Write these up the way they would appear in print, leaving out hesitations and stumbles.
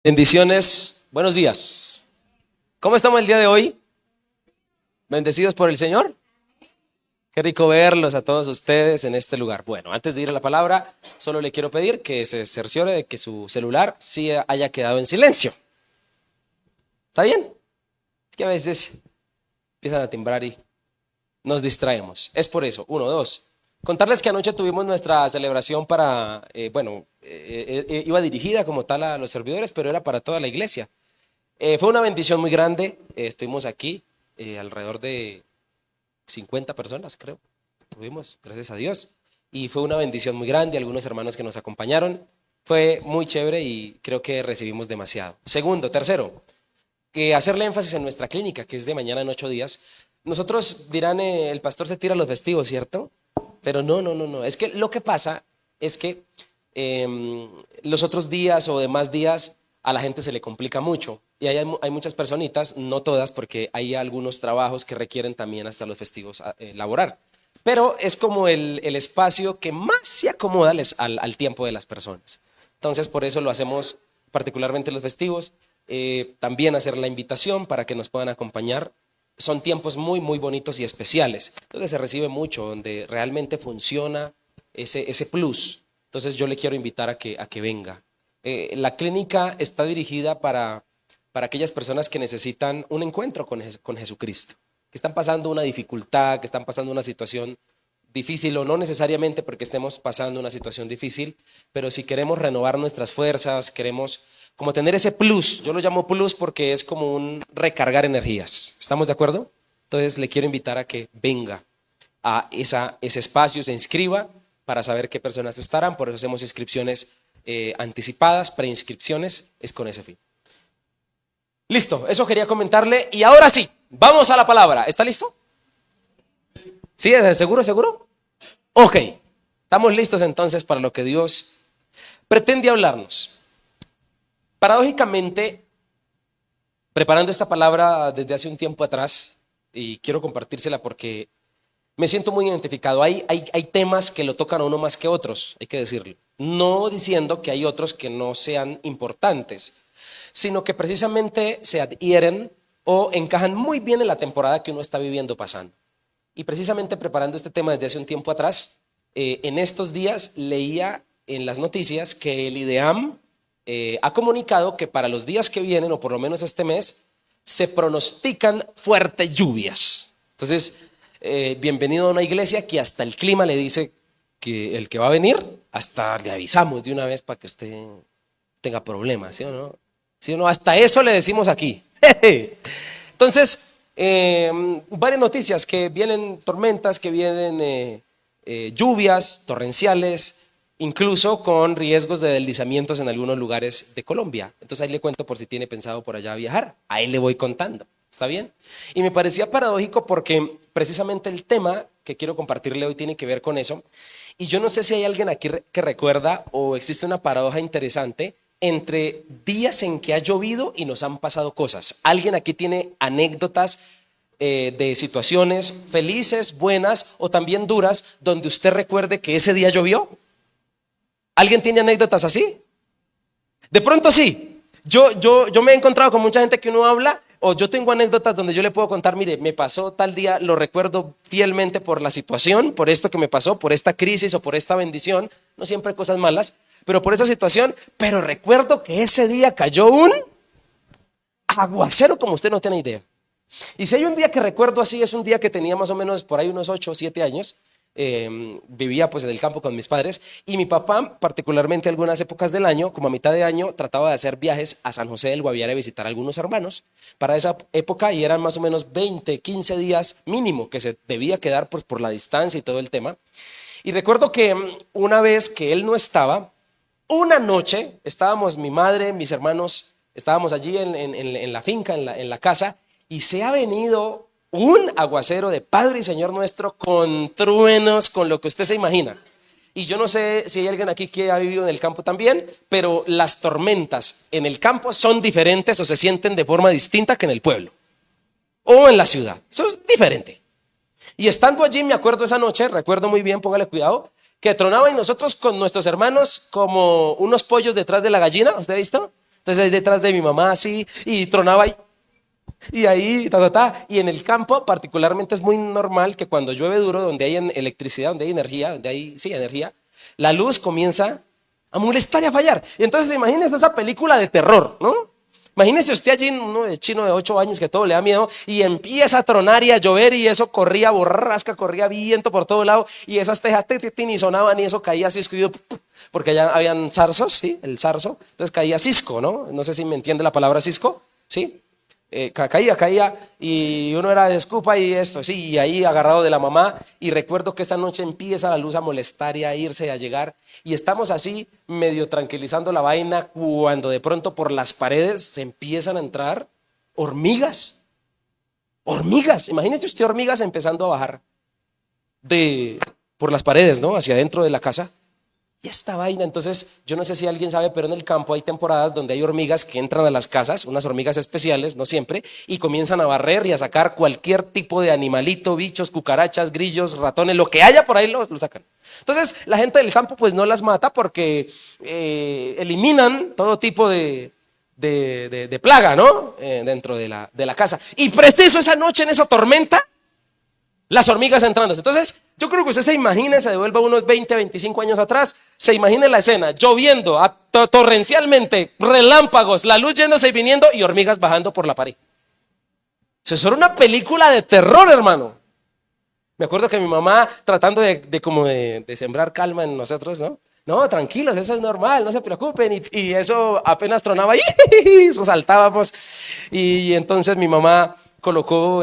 Bendiciones, buenos días. ¿Cómo estamos el día de hoy? ¿Bendecidos por el Señor? Qué rico verlos a todos ustedes en este lugar. Bueno, antes de ir a la palabra, solo le quiero pedir que se cerciore de que su celular sí haya quedado en silencio. ¿Está bien? Es que a veces empiezan a timbrar y nos distraemos. Es por eso. Uno, dos. Contarles que anoche tuvimos nuestra celebración para, iba dirigida como tal a los servidores, pero era para toda la iglesia. Fue una bendición muy grande. Estuvimos aquí, alrededor de 50 personas, creo. Tuvimos, gracias a Dios. Y fue una bendición muy grande. Algunos hermanos que nos acompañaron. Fue muy chévere y creo que recibimos demasiado. Segundo, tercero, que hacerle énfasis en nuestra clínica, que es de mañana en 8 días. Nosotros dirán, el pastor se tira los festivos, ¿cierto? Pero no. Es que lo que pasa es que los otros días o demás días a la gente se le complica mucho. Y hay muchas personitas, no todas, porque hay algunos trabajos que requieren también hasta los festivos laborar. Pero es como el espacio que más se acomoda al tiempo de las personas. Entonces, por eso lo hacemos particularmente los festivos. También hacer la invitación para que nos puedan acompañar. Son tiempos muy, muy bonitos y especiales, donde se recibe mucho, donde realmente funciona ese plus. Entonces yo le quiero invitar a que venga. La clínica está dirigida para aquellas personas que necesitan un encuentro con Jesucristo, que están pasando una dificultad, que están pasando una situación difícil, o no necesariamente porque estemos pasando una situación difícil, pero si queremos renovar nuestras fuerzas, queremos como tener ese plus. Yo lo llamo plus porque es como un recargar energías. ¿Estamos de acuerdo? Entonces le quiero invitar a que venga a ese espacio, se inscriba para saber qué personas estarán. Por eso hacemos inscripciones anticipadas, preinscripciones, es con ese fin. Listo, eso quería comentarle. Y ahora sí, vamos a la palabra. ¿Está listo? ¿Sí? ¿Seguro, seguro? Ok, estamos listos entonces para lo que Dios pretende hablarnos. Paradójicamente, preparando esta palabra desde hace un tiempo atrás, y quiero compartírsela porque me siento muy identificado. Hay temas que lo tocan a uno más que otros, hay que decirlo. No diciendo que hay otros que no sean importantes, sino que precisamente se adhieren o encajan muy bien en la temporada que uno está viviendo pasando. Y precisamente preparando este tema desde hace un tiempo atrás, en estos días leía en las noticias que el IDEAM ha comunicado que para los días que vienen, o por lo menos este mes, se pronostican fuertes lluvias. Entonces, bienvenido a una iglesia que hasta el clima le dice que el que va a venir, hasta le avisamos de una vez para que usted tenga problemas, ¿sí o no? ¿Sí o no? Hasta eso le decimos aquí. Entonces, varias noticias, que vienen tormentas, que vienen lluvias torrenciales, incluso con riesgos de deslizamientos en algunos lugares de Colombia. Entonces ahí le cuento por si tiene pensado por allá viajar. Ahí le voy contando. ¿Está bien? Y me parecía paradójico porque precisamente el tema que quiero compartirle hoy tiene que ver con eso. Y yo no sé si hay alguien aquí que recuerda, o existe una paradoja interesante entre días en que ha llovido y nos han pasado cosas. ¿Alguien aquí tiene anécdotas de situaciones felices, buenas o también duras, donde usted recuerde que ese día llovió? ¿Alguien tiene anécdotas así? De pronto sí. Yo me he encontrado con mucha gente que uno habla, o yo tengo anécdotas donde yo le puedo contar, mire, me pasó tal día, lo recuerdo fielmente por la situación, por esto que me pasó, por esta crisis o por esta bendición, no siempre cosas malas, pero por esa situación, pero recuerdo que ese día cayó un aguacero como usted no tiene idea. Y si hay un día que recuerdo así, es un día que tenía más o menos por ahí unos 8 o 7 años. Vivía pues en el campo con mis padres, y mi papá, particularmente algunas épocas del año, como a mitad de año, trataba de hacer viajes a San José del Guaviare a visitar a algunos hermanos para esa época, y eran más o menos 20, 15 días mínimo que se debía quedar pues, por la distancia y todo el tema. Y recuerdo que una vez que él no estaba, una noche estábamos mi madre, mis hermanos, estábamos allí en la finca, en la casa, y se ha venido un aguacero de Padre y Señor nuestro, con truenos, con lo que usted se imagina. Y yo no sé si hay alguien aquí que ha vivido en el campo también, pero las tormentas en el campo son diferentes o se sienten de forma distinta que en el pueblo o en la ciudad. Eso es diferente. Y estando allí, me acuerdo esa noche, recuerdo muy bien, póngale cuidado, que tronaba, y nosotros con nuestros hermanos como unos pollos detrás de la gallina. ¿Usted ha visto? Entonces ahí detrás de mi mamá así, y tronaba y ahí, y en el campo particularmente es muy normal que cuando llueve duro, donde hay electricidad, donde hay energía, donde hay, sí, energía, la luz comienza a molestar y a fallar. Y entonces imagínese esa película de terror, ¿no? Imagínese usted allí, uno de chino de 8 años que todo le da miedo y empieza a tronar y a llover y eso corría borrasca, corría viento por todo lado y esas tejas y sonaban y eso caía así escudido porque allá habían zarzos, ¿sí? El zarzo, entonces caía cisco, ¿no? No sé si me entiende la palabra cisco, ¿sí? Caía y uno era de escupa y esto, sí, y ahí agarrado de la mamá y recuerdo que esa noche empieza la luz a molestar y a irse y a llegar y estamos así medio tranquilizando la vaina cuando de pronto por las paredes se empiezan a entrar hormigas, imagínate usted hormigas empezando a bajar por las paredes, ¿no? Hacia adentro de la casa. Y esta vaina, entonces, yo no sé si alguien sabe, pero en el campo hay temporadas donde hay hormigas que entran a las casas, unas hormigas especiales, no siempre, y comienzan a barrer y a sacar cualquier tipo de animalito, bichos, cucarachas, grillos, ratones, lo que haya por ahí lo sacan. Entonces, la gente del campo pues no las mata porque eliminan todo tipo de plaga, ¿no? Dentro de la casa. Y preciso esa noche en esa tormenta, las hormigas entrándose. Entonces, yo creo que usted se imagina, se devuelva unos 20, 25 años atrás, se imagina la escena, lloviendo torrencialmente, relámpagos, la luz yéndose y viniendo y hormigas bajando por la pared. Eso era una película de terror, hermano. Me acuerdo que mi mamá tratando de sembrar calma en nosotros, ¿no? No, tranquilos, eso es normal, no se preocupen. Y eso apenas tronaba y saltábamos. Y entonces mi mamá colocó,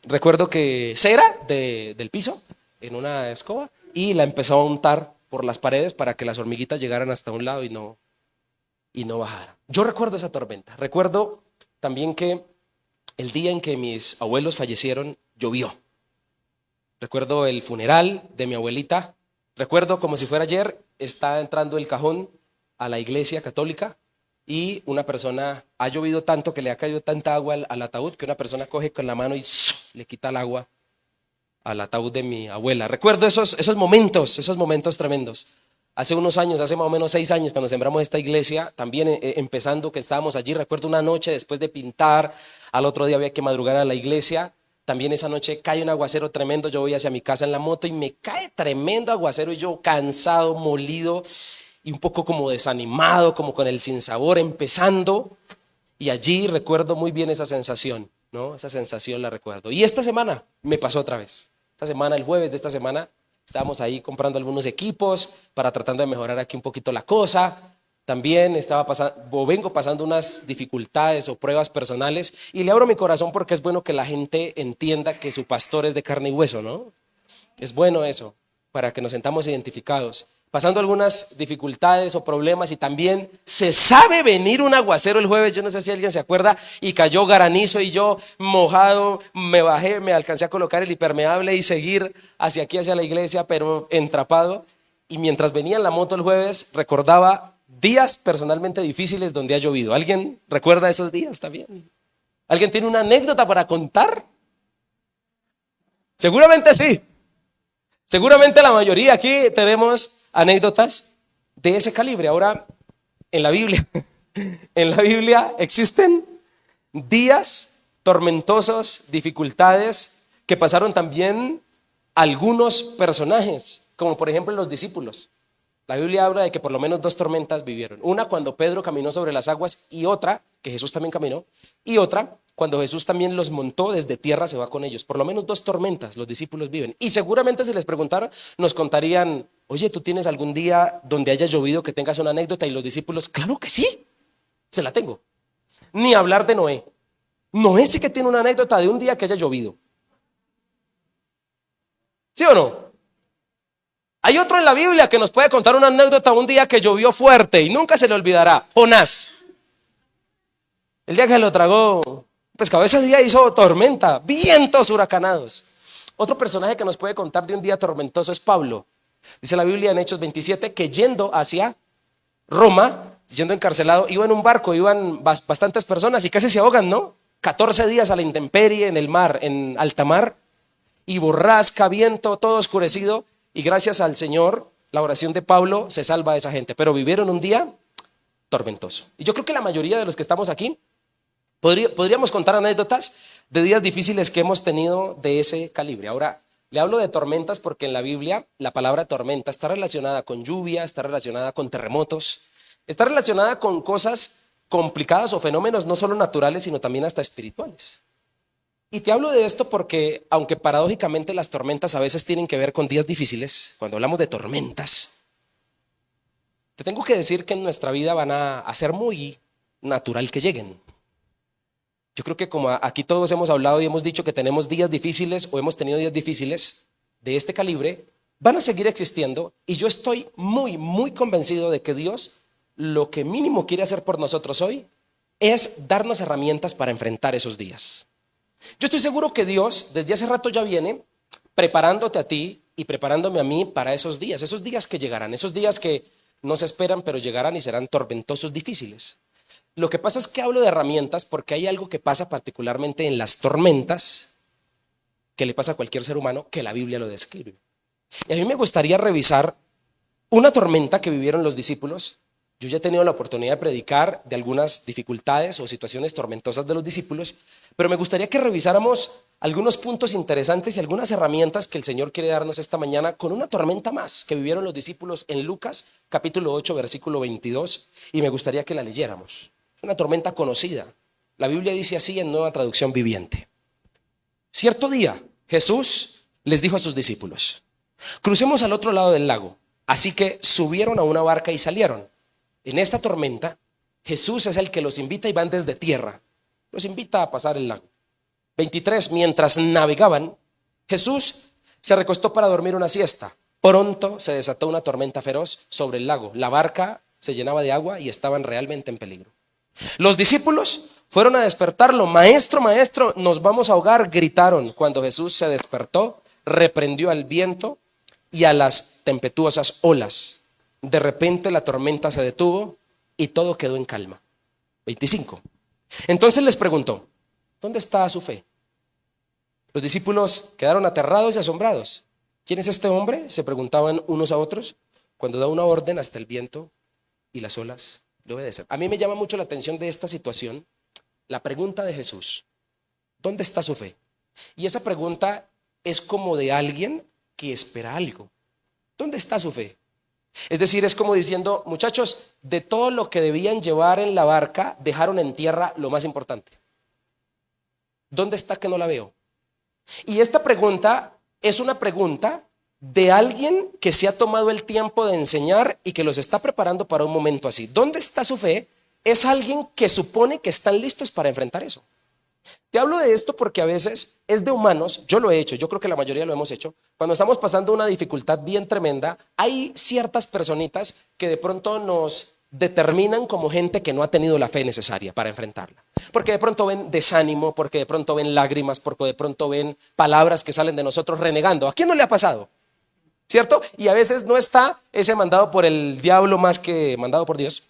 recuerdo que cera del piso en una escoba y la empezó a untar por las paredes para que las hormiguitas llegaran hasta un lado y no bajaran. Yo recuerdo esa tormenta. Recuerdo también que el día en que mis abuelos fallecieron llovió. Recuerdo el funeral de mi abuelita. Recuerdo como si fuera ayer, está entrando el cajón a la iglesia católica y una persona, ha llovido tanto que le ha caído tanta agua al ataúd que una persona coge con la mano y le quita el agua al ataúd de mi abuela. Recuerdo esos momentos tremendos. Hace unos años, hace más o menos 6 años, cuando sembramos esta iglesia, también empezando que estábamos allí, recuerdo una noche después de pintar, al otro día había que madrugar a la iglesia. También esa noche cae un aguacero tremendo, yo voy hacia mi casa en la moto y me cae tremendo aguacero y yo cansado, molido y un poco como desanimado, como con el sinsabor empezando. Y allí recuerdo muy bien esa sensación, ¿no? Esa sensación la recuerdo. Y esta semana me pasó otra vez. Esta semana, el jueves de esta semana, estábamos ahí comprando algunos equipos para tratando de mejorar aquí un poquito la cosa. También vengo pasando unas dificultades o pruebas personales y le abro mi corazón porque es bueno que la gente entienda que su pastor es de carne y hueso, ¿no? Es bueno eso, para que nos sentamos identificados. Pasando algunas dificultades o problemas y también se sabe venir un aguacero el jueves, yo no sé si alguien se acuerda, y cayó granizo y yo mojado, me bajé, me alcancé a colocar el impermeable y seguir hacia aquí, hacia la iglesia, pero entrapado. Y mientras venía en la moto el jueves, recordaba días personalmente difíciles donde ha llovido. ¿Alguien recuerda esos días? ¿Está bien? ¿Alguien tiene una anécdota para contar? Seguramente sí. Seguramente la mayoría aquí tenemos anécdotas de ese calibre. Ahora, en la Biblia existen días tormentosos, dificultades que pasaron también algunos personajes, como por ejemplo los discípulos. La Biblia habla de que por lo menos 2 tormentas vivieron. Una cuando Pedro caminó sobre las aguas y otra, que Jesús también caminó, y otra cuando Jesús también los montó desde tierra, se va con ellos. Por lo menos 2 tormentas los discípulos viven. Y seguramente si les preguntaran, nos contarían, oye, ¿tú tienes algún día donde haya llovido que tengas una anécdota? Y los discípulos, claro que sí, se la tengo. Ni hablar de Noé. Noé sí que tiene una anécdota de un día que haya llovido. ¿Sí o no? Hay otro en la Biblia que nos puede contar una anécdota un día que llovió fuerte y nunca se le olvidará. Jonás. El día que lo tragó, pues que ese día hizo tormenta, vientos huracanados. Otro personaje que nos puede contar de un día tormentoso es Pablo. Dice la Biblia en Hechos 27 que yendo hacia Roma, siendo encarcelado, iba en un barco, iban bastantes personas y casi se ahogan, ¿no? 14 días a la intemperie en el mar, en alta mar, y borrasca, viento, todo oscurecido. Y gracias al Señor, la oración de Pablo se salva a esa gente. Pero vivieron un día tormentoso. Y yo creo que la mayoría de los que estamos aquí podríamos contar anécdotas de días difíciles que hemos tenido de ese calibre. Ahora, le hablo de tormentas porque en la Biblia la palabra tormenta está relacionada con lluvia, está relacionada con terremotos, está relacionada con cosas complicadas o fenómenos no solo naturales, sino también hasta espirituales. Y te hablo de esto porque, aunque paradójicamente las tormentas a veces tienen que ver con días difíciles, cuando hablamos de tormentas, te tengo que decir que en nuestra vida van a ser muy natural que lleguen. Yo creo que como aquí todos hemos hablado y hemos dicho que tenemos días difíciles o hemos tenido días difíciles de este calibre, van a seguir existiendo y yo estoy muy convencido de que Dios lo que mínimo quiere hacer por nosotros hoy es darnos herramientas para enfrentar esos días. Yo estoy seguro que Dios desde hace rato ya viene preparándote a ti y preparándome a mí para esos días que llegarán, esos días que no se esperan pero llegarán y serán tormentosos, difíciles. Lo que pasa es que hablo de herramientas porque hay algo que pasa particularmente en las tormentas que le pasa a cualquier ser humano que la Biblia lo describe. Y a mí me gustaría revisar una tormenta que vivieron los discípulos. Yo ya he tenido la oportunidad de predicar de algunas dificultades o situaciones tormentosas de los discípulos, pero me gustaría que revisáramos algunos puntos interesantes y algunas herramientas que el Señor quiere darnos esta mañana con una tormenta más que vivieron los discípulos en Lucas capítulo 8 versículo 22 y me gustaría que la leyéramos. Una tormenta conocida. La Biblia dice así en Nueva Traducción Viviente. Cierto día Jesús les dijo a sus discípulos: crucemos al otro lado del lago. Así que subieron a una barca y salieron. En esta tormenta, Jesús es el que los invita y van desde tierra. Los invita a pasar el lago. 23. Mientras navegaban, Jesús se recostó para dormir una siesta. Pronto se desató una tormenta feroz sobre el lago. La barca se llenaba de agua y estaban realmente en peligro. Los discípulos fueron a despertarlo. Maestro, maestro, nos vamos a ahogar, gritaron. Cuando Jesús se despertó, reprendió al viento y a las tempestuosas olas. De repente la tormenta se detuvo y todo quedó en calma. 25. Entonces les preguntó: ¿dónde está su fe? Los discípulos quedaron aterrados y asombrados. ¿Quién es este hombre?, se preguntaban unos a otros. Cuando da una orden, hasta el viento y las olas le obedecen. A mí me llama mucho la atención de esta situación la pregunta de Jesús: ¿dónde está su fe? Y esa pregunta es como de alguien que espera algo. ¿Dónde está su fe? Es decir, es como diciendo: muchachos, de todo lo que debían llevar en la barca, dejaron en tierra lo más importante. ¿Dónde está que no la veo? Y esta pregunta es una pregunta de alguien que se ha tomado el tiempo de enseñar y que los está preparando para un momento así. ¿Dónde está su fe? Es alguien que supone que están listos para enfrentar eso. Te hablo de esto porque a veces es de humanos, yo lo he hecho, yo creo que la mayoría lo hemos hecho. Cuando estamos pasando una dificultad bien tremenda, hay ciertas personitas que de pronto nos determinan como gente que no ha tenido la fe necesaria para enfrentarla. Porque de pronto ven desánimo, porque de pronto ven lágrimas, porque de pronto ven palabras que salen de nosotros renegando. ¿A quién no le ha pasado? ¿Cierto? Y a veces no está ese mandado por el diablo más que mandado por Dios,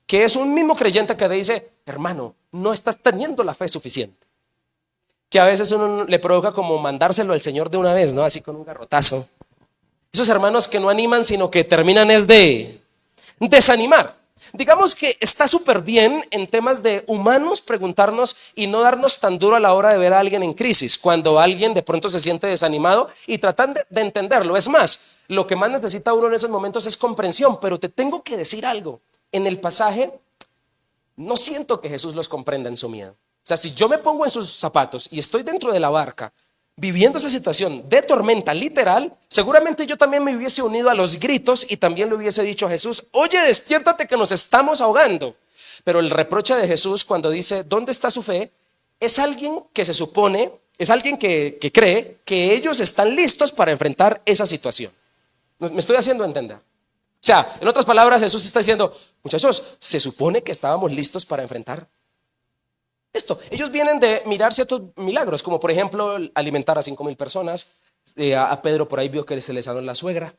que es un mismo creyente que dice: hermano, no estás teniendo la fe suficiente. Que a veces uno le provoca como mandárselo al Señor de una vez, ¿no? Así con un garrotazo. Esos hermanos que no animan, sino que terminan es de desanimar. Digamos que está súper bien en temas de humanos preguntarnos y no darnos tan duro a la hora de ver a alguien en crisis, cuando alguien de pronto se siente desanimado y tratan de entenderlo. Es más, lo que más necesita uno en esos momentos es comprensión, pero te tengo que decir algo. En el pasaje no siento que Jesús los comprenda en su miedo. O sea, si yo me pongo en sus zapatos y estoy dentro de la barca viviendo esa situación de tormenta literal, seguramente yo también me hubiese unido a los gritos y también le hubiese dicho a Jesús: oye, despiértate que nos estamos ahogando. Pero el reproche de Jesús cuando dice ¿dónde está su fe? Es alguien que se supone, es alguien que cree que ellos están listos para enfrentar esa situación. ¿Me estoy haciendo entender? O sea, en otras palabras, Jesús está diciendo: muchachos, se supone que estábamos listos para enfrentar esto. Ellos vienen de mirar ciertos milagros, como por ejemplo alimentar a 5,000 personas. A Pedro por ahí vio que se le sanó la suegra.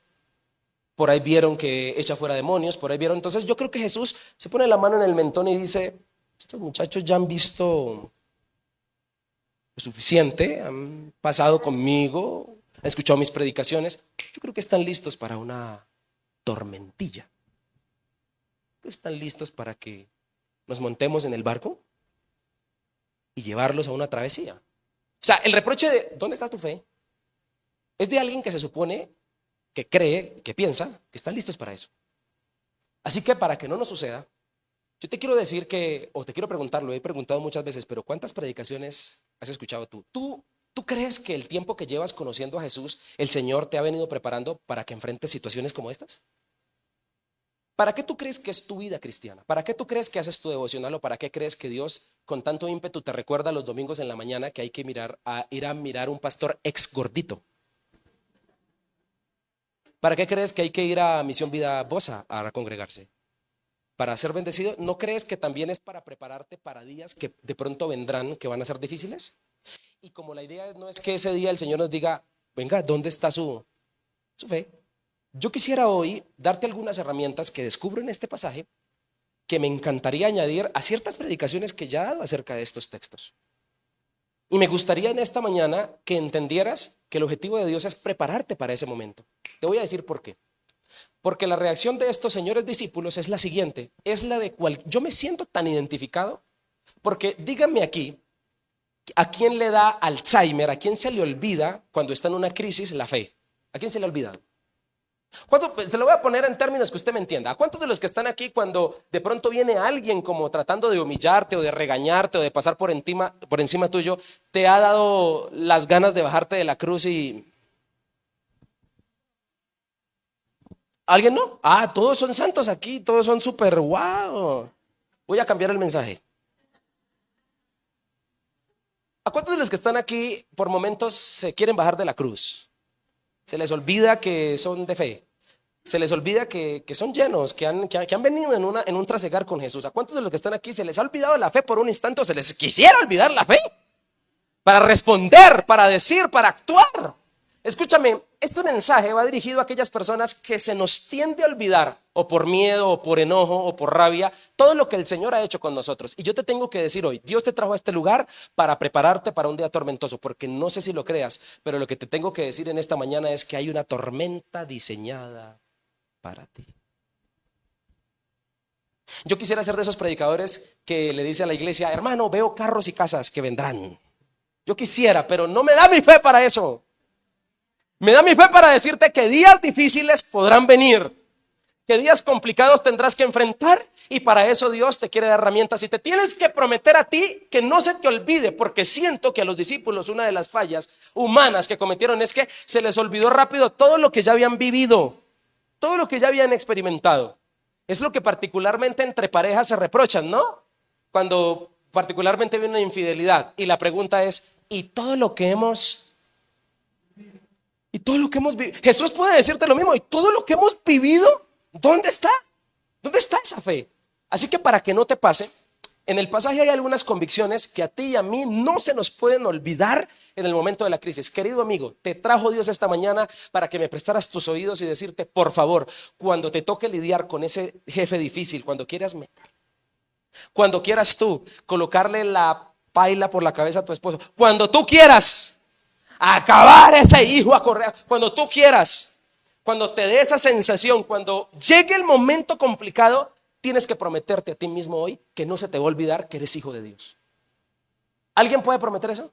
Por ahí vieron que echa fuera demonios. Por ahí vieron. Entonces yo creo que Jesús se pone la mano en el mentón y dice: estos muchachos ya han visto lo suficiente, han pasado conmigo, han escuchado mis predicaciones. Yo creo que están listos para una tormentilla. ¿Están listos para que nos montemos en el barco y llevarlos a una travesía? O sea, el reproche de ¿dónde está tu fe? Es de alguien que se supone que cree, que piensa que están listos para eso. Así que para que no nos suceda, yo te quiero decir que, o te quiero preguntar, lo he preguntado muchas veces, pero ¿cuántas predicaciones has escuchado tú? ¿Tú crees que el tiempo que llevas conociendo a Jesús, el Señor te ha venido preparando para que enfrentes situaciones como estas? ¿Para qué tú crees que es tu vida cristiana? ¿Para qué tú crees que haces tu devocional o para qué crees que Dios con tanto ímpetu te recuerda los domingos en la mañana que hay que ir a mirar un pastor ex gordito? ¿Para qué crees que hay que ir a Misión Vida Bosa a congregarse? ¿Para ser bendecido? ¿No crees que también es para prepararte para días que de pronto vendrán que van a ser difíciles? Y como la idea no es que ese día el Señor nos diga, venga, ¿dónde está su fe? Yo quisiera hoy darte algunas herramientas que descubro en este pasaje que me encantaría añadir a ciertas predicaciones que ya he dado acerca de estos textos. Y me gustaría en esta mañana que entendieras que el objetivo de Dios es prepararte para ese momento. Te voy a decir por qué. Porque la reacción de estos señores discípulos es la siguiente, es la de cual yo me siento tan identificado, porque díganme aquí, ¿a quién le da Alzheimer? ¿A quién se le olvida cuando está en una crisis la fe? ¿A quién se le olvida? Se lo voy a poner en términos que usted me entienda. ¿A cuántos de los que están aquí cuando de pronto viene alguien como tratando de humillarte o de regañarte o de pasar por encima tuyo, te ha dado las ganas de bajarte de la cruz y... ¿Alguien no? Ah, todos son santos aquí, todos son súper wow. Voy a cambiar el mensaje. ¿A cuántos de los que están aquí por momentos se quieren bajar de la cruz? Se les olvida que son de fe. Se les olvida que son llenos, que han venido en un trasegar con Jesús. ¿A cuántos de los que están aquí se les ha olvidado la fe por un instante o se les quisiera olvidar la fe? Para responder, para decir, para actuar. Escúchame, este mensaje va dirigido a aquellas personas que se nos tiende a olvidar, o por miedo, o por enojo, o por rabia, todo lo que el Señor ha hecho con nosotros. Y yo te tengo que decir hoy, Dios te trajo a este lugar para prepararte para un día tormentoso, porque no sé si lo creas, pero lo que te tengo que decir en esta mañana es que hay una tormenta diseñada para ti. Yo quisiera ser de esos predicadores que le dice a la iglesia, hermano, veo carros y casas que vendrán. Yo quisiera, pero no me da mi fe para eso. Me da mi fe para decirte que días difíciles podrán venir, que días complicados tendrás que enfrentar, y para eso Dios te quiere dar herramientas y te tienes que prometer a ti que no se te olvide, porque siento que a los discípulos una de las fallas humanas que cometieron es que se les olvidó rápido todo lo que ya habían vivido, todo lo que ya habían experimentado. Es lo que particularmente entre parejas se reprochan, ¿no? Cuando particularmente viene una infidelidad y la pregunta es, ¿y todo lo que hemos vivido? Jesús puede decirte lo mismo, y todo lo que hemos vivido, ¿dónde está? ¿Dónde está esa fe? Así que para que no te pase, en el pasaje hay algunas convicciones que a ti y a mí no se nos pueden olvidar en el momento de la crisis. Querido amigo, te trajo Dios esta mañana para que me prestaras tus oídos y decirte, por favor, cuando te toque lidiar con ese jefe difícil, cuando quieras tú colocarle la paila por la cabeza a tu esposo, cuando tú quieras acabar ese hijo a correr, cuando tú quieras, cuando te dé esa sensación, cuando llegue el momento complicado, tienes que prometerte a ti mismo hoy que no se te va a olvidar que eres hijo de Dios. ¿Alguien puede prometer eso?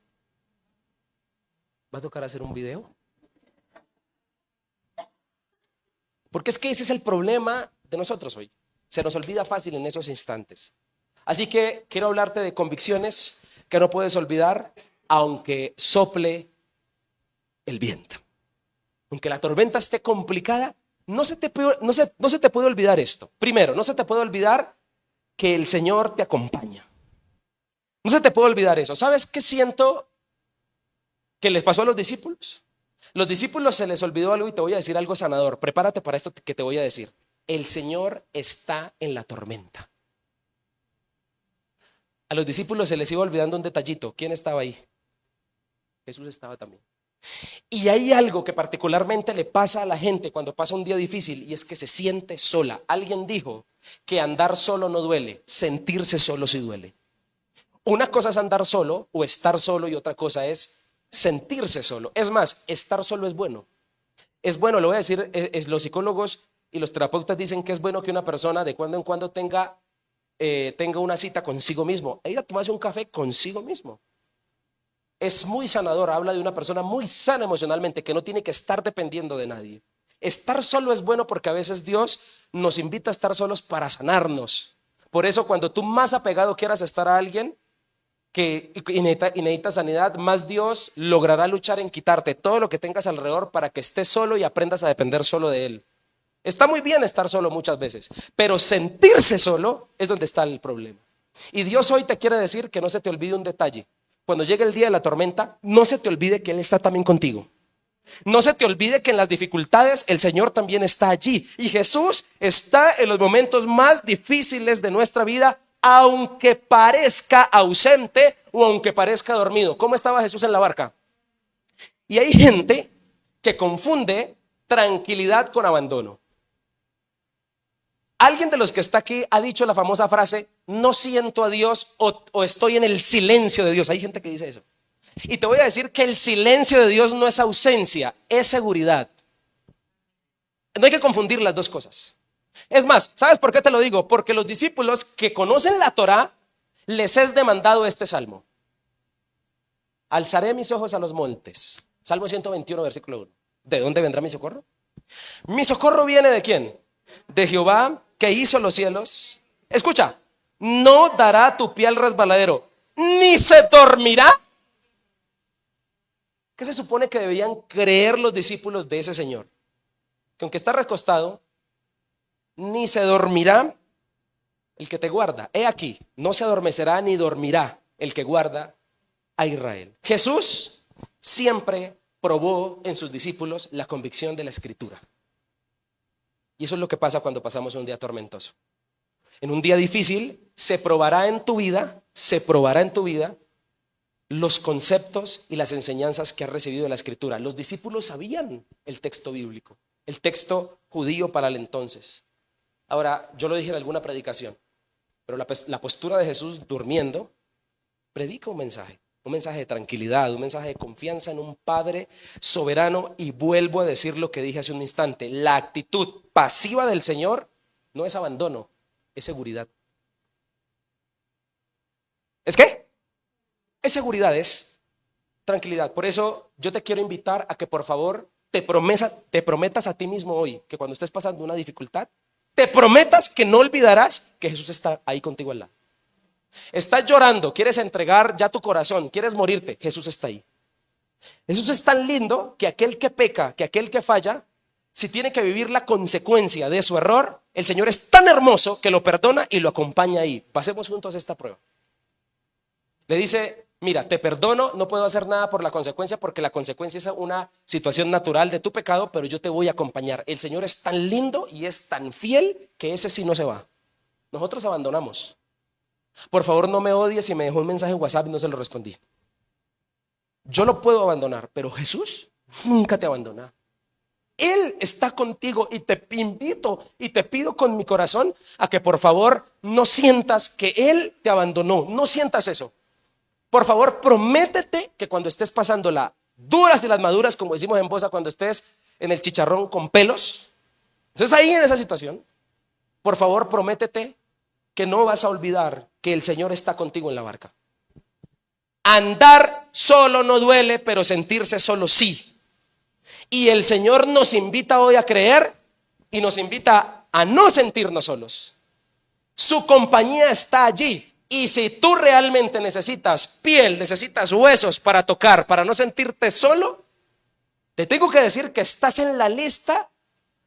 ¿Va a tocar hacer un video? Porque es que ese es el problema de nosotros hoy. Se nos olvida fácil en esos instantes. Así que quiero hablarte de convicciones que no puedes olvidar aunque sople el viento. Aunque la tormenta esté complicada, no se te puede olvidar esto. Primero, no se te puede olvidar que el Señor te acompaña. No se te puede olvidar eso. ¿Sabes qué siento que les pasó a los discípulos? Los discípulos se les olvidó algo y te voy a decir algo sanador. Prepárate para esto que te voy a decir. El Señor está en la tormenta. A los discípulos se les iba olvidando un detallito. ¿Quién estaba ahí? Jesús estaba también. Y hay algo que particularmente le pasa a la gente cuando pasa un día difícil, y es que se siente sola. Alguien dijo que andar solo no duele, sentirse solo sí duele. Una cosa es andar solo o estar solo, y otra cosa es sentirse solo. Es más, estar solo es bueno. Es bueno, lo voy a decir, los psicólogos y los terapeutas dicen que es bueno que una persona de cuando en cuando tenga una cita consigo mismo, ir a tomarse un café consigo mismo. Es muy sanador, habla de una persona muy sana emocionalmente, que no tiene que estar dependiendo de nadie. Estar solo es bueno porque a veces Dios nos invita a estar solos para sanarnos. Por eso cuando tú más apegado quieras estar a alguien y necesita sanidad, más Dios logrará luchar en quitarte todo lo que tengas alrededor para que estés solo y aprendas a depender solo de Él. Está muy bien estar solo muchas veces, pero sentirse solo es donde está el problema. Y Dios hoy te quiere decir que no se te olvide un detalle. Cuando llegue el día de la tormenta, no se te olvide que Él está también contigo. No se te olvide que en las dificultades el Señor también está allí. Y Jesús está en los momentos más difíciles de nuestra vida, aunque parezca ausente o aunque parezca dormido. ¿Cómo estaba Jesús en la barca? Y hay gente que confunde tranquilidad con abandono. Alguien de los que está aquí ha dicho la famosa frase, no siento a Dios o estoy en el silencio de Dios. Hay gente que dice eso. Y te voy a decir que el silencio de Dios no es ausencia, es seguridad. No hay que confundir las dos cosas. Es más, ¿sabes por qué te lo digo? Porque los discípulos que conocen la Torá les es demandado este salmo. Alzaré mis ojos a los montes. Salmo 121, versículo 1. ¿De dónde vendrá mi socorro? Mi socorro viene ¿de quién? De Jehová, que hizo los cielos. Escucha, no dará tu pie al resbaladero, ni se dormirá. ¿Qué se supone que deberían creer los discípulos de ese Señor? Que aunque está recostado, ni se dormirá el que te guarda. He aquí, no se adormecerá ni dormirá el que guarda a Israel. Jesús siempre probó en sus discípulos la convicción de la Escritura. Y eso es lo que pasa cuando pasamos un día tormentoso. En un día difícil se probará en tu vida los conceptos y las enseñanzas que has recibido de la Escritura. Los discípulos sabían el texto bíblico, el texto judío para el entonces. Ahora, yo lo dije en alguna predicación, pero la postura de Jesús durmiendo predica un mensaje de tranquilidad, un mensaje de confianza en un Padre soberano. Y vuelvo a decir lo que dije hace un instante, la actitud pasiva del Señor no es abandono, es seguridad. ¿Es qué? Es seguridad, es tranquilidad. Por eso yo te quiero invitar a que por favor te prometas a ti mismo hoy que cuando estés pasando una dificultad, te prometas que no olvidarás que Jesús está ahí contigo al lado. Estás llorando, quieres entregar ya tu corazón, quieres morirte, Jesús está ahí. Jesús es tan lindo que aquel que peca, que aquel que falla, si tiene que vivir la consecuencia de su error, el Señor es tan hermoso que lo perdona y lo acompaña ahí. Pasemos juntos esta prueba. Le dice, mira, te perdono, no puedo hacer nada por la consecuencia porque la consecuencia es una situación natural de tu pecado, pero yo te voy a acompañar. El Señor es tan lindo y es tan fiel que ese sí no se va. Nosotros abandonamos. Por favor, no me odies si me dejó un mensaje en WhatsApp y no se lo respondí. Yo lo puedo abandonar, pero Jesús nunca te abandona. Él está contigo y te invito y te pido con mi corazón a que por favor no sientas que Él te abandonó. No sientas eso. Por favor, prométete que cuando estés pasando las duras y las maduras, como decimos en Bosa, cuando estés en el chicharrón con pelos, entonces ahí en esa situación, por favor, prométete que no vas a olvidar que el Señor está contigo en la barca. Andar solo no duele, pero sentirse solo sí. Y el Señor nos invita hoy a creer y nos invita a no sentirnos solos. Su compañía está allí. Y si tú realmente necesitas piel, necesitas huesos para tocar, para no sentirte solo, te tengo que decir que estás en la lista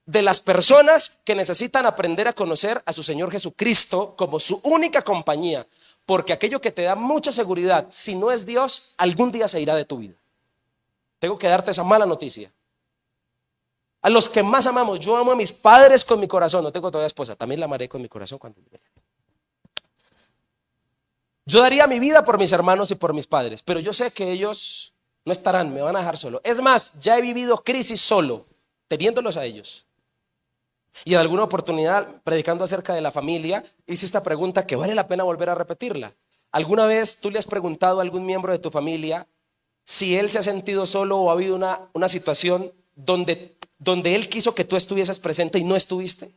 de las personas que necesitan aprender a conocer a su Señor Jesucristo como su única compañía. Porque aquello que te da mucha seguridad, si no es Dios, algún día se irá de tu vida. Tengo que darte esa mala noticia. A los que más amamos, yo amo a mis padres con mi corazón. No tengo todavía esposa, también la amaré con mi corazón cuando yo daría mi vida por mis hermanos y por mis padres, pero yo sé que ellos no estarán, me van a dejar solo. Es más, ya he vivido crisis solo, teniéndolos a ellos. Y en alguna oportunidad, predicando acerca de la familia, hice esta pregunta que vale la pena volver a repetirla. ¿Alguna vez tú le has preguntado a algún miembro de tu familia si él se ha sentido solo o ha habido una situación donde donde Él quiso que tú estuvieses presente y no estuviste?